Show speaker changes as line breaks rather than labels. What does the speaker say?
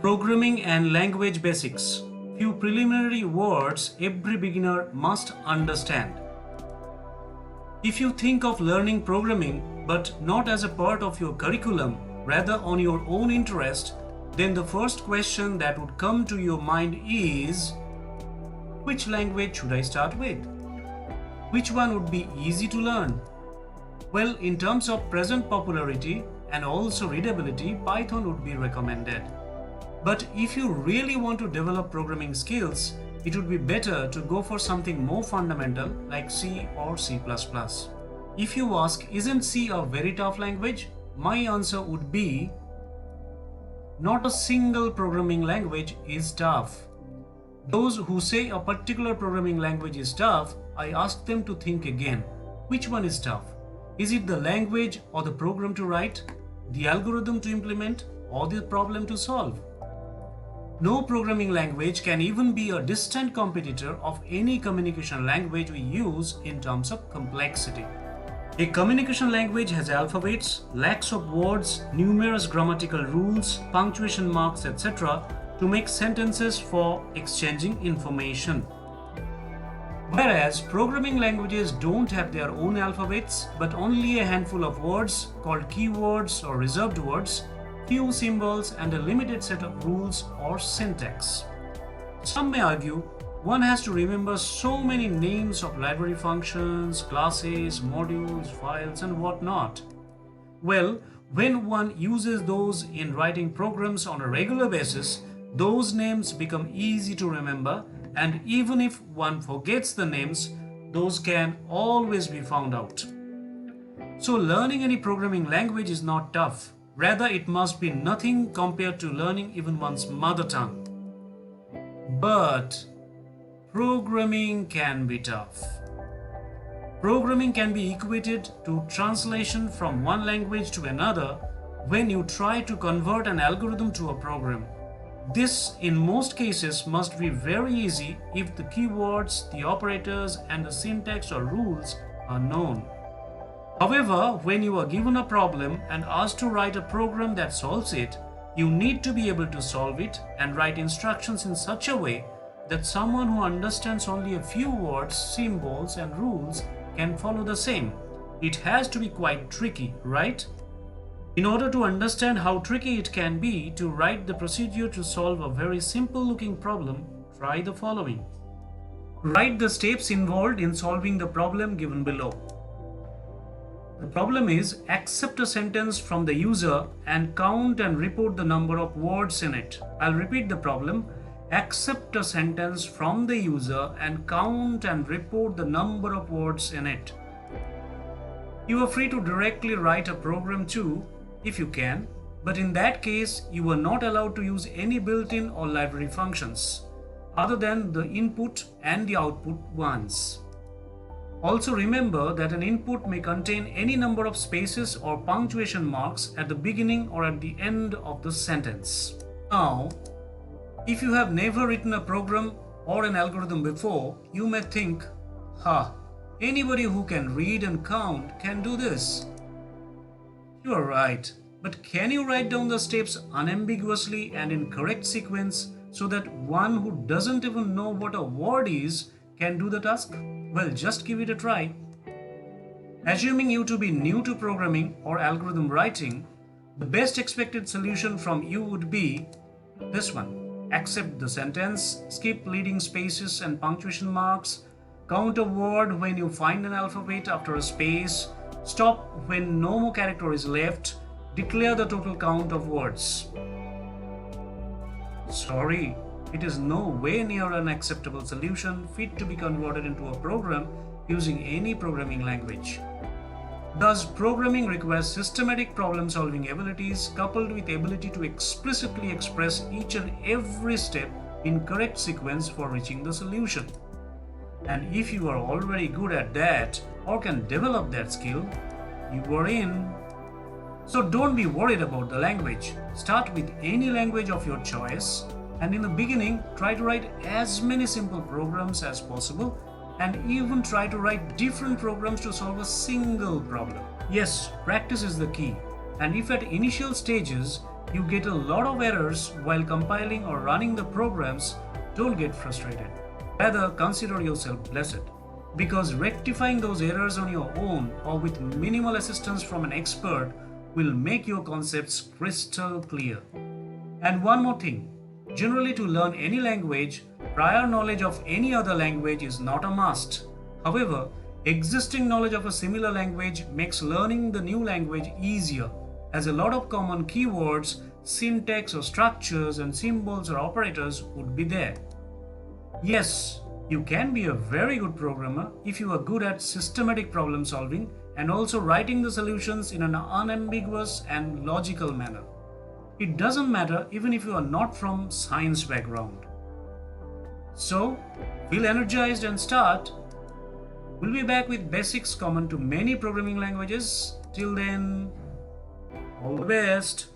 Programming and language basics. Few preliminary words every beginner must understand. If you think of learning programming but not as a part of your curriculum, rather on your own interest, then the first question that would come to your mind is, which language should I start with? Which one would be easy to learn? Well, in terms of present popularity and also readability, Python would be recommended. But if you really want to develop programming skills, it would be better to go for something more fundamental like C or C++. If you ask, isn't C a very tough language? My answer would be, not a single programming language is tough. Those who say a particular programming language is tough, I ask them to think again. Which one is tough? Is it the language or the program to write, the algorithm to implement, or the problem to solve? No programming language can even be a distant competitor of any communication language we use in terms of complexity. A communication language has alphabets, lakhs of words, numerous grammatical rules, punctuation marks, etc. to make sentences for exchanging information. Whereas programming languages don't have their own alphabets, but only a handful of words called keywords or reserved words, few symbols and a limited set of rules or syntax. Some may argue one has to remember so many names of library functions, classes, modules, files and whatnot. Well, when one uses those in writing programs on a regular basis, those names become easy to remember, and even if one forgets the names, those can always be found out. So learning any programming language is not tough. Rather, it must be nothing compared to learning even one's mother tongue. But programming can be tough. Programming can be equated to translation from one language to another when you try to convert an algorithm to a program. This, in most cases, must be very easy if the keywords, the operators, and the syntax or rules are known. However, when you are given a problem and asked to write a program that solves it, you need to be able to solve it and write instructions in such a way that someone who understands only a few words, symbols, and rules can follow the same. It has to be quite tricky, right? In order to understand how tricky it can be to write the procedure to solve a very simple looking problem, try the following. Write the steps involved in solving the problem given below. The problem is, accept a sentence from the user and count and report the number of words in it. I'll repeat the problem. Accept a sentence from the user and count and report the number of words in it. You are free to directly write a program too, if you can, but in that case, you are not allowed to use any built-in or library functions, other than the input and the output ones. Also remember that an input may contain any number of spaces or punctuation marks at the beginning or at the end of the sentence. Now, if you have never written a program or an algorithm before, you may think, anybody who can read and count can do this. You are right, but can you write down the steps unambiguously and in correct sequence so that one who doesn't even know what a word is can do the task? Well, just give it a try. Assuming you to be new to programming or algorithm writing, the best expected solution from you would be this one. Accept the sentence, skip leading spaces and punctuation marks, count a word when you find an alphabet after a space, stop when no more character is left, declare the total count of words. Sorry, it is no way near an acceptable solution fit to be converted into a program using any programming language. Thus, programming requires systematic problem-solving abilities coupled with the ability to explicitly express each and every step in correct sequence for reaching the solution. And if you are already good at that or can develop that skill, you are in. So don't be worried about the language. Start with any language of your choice, and in the beginning, try to write as many simple programs as possible, and even try to write different programs to solve a single problem. Yes, practice is the key, and if at initial stages you get a lot of errors while compiling or running the programs, don't get frustrated. Rather, consider yourself blessed, because rectifying those errors on your own or with minimal assistance from an expert will make your concepts crystal clear. And one more thing, generally to learn any language, prior knowledge of any other language is not a must. However, existing knowledge of a similar language makes learning the new language easier, as a lot of common keywords, syntax or structures and symbols or operators would be there. Yes, you can be a very good programmer if you are good at systematic problem solving and also writing the solutions in an unambiguous and logical manner. It doesn't matter even if you are not from science background. So, feel energized and start. We'll be back with basics common to many programming languages. Till then, all the best.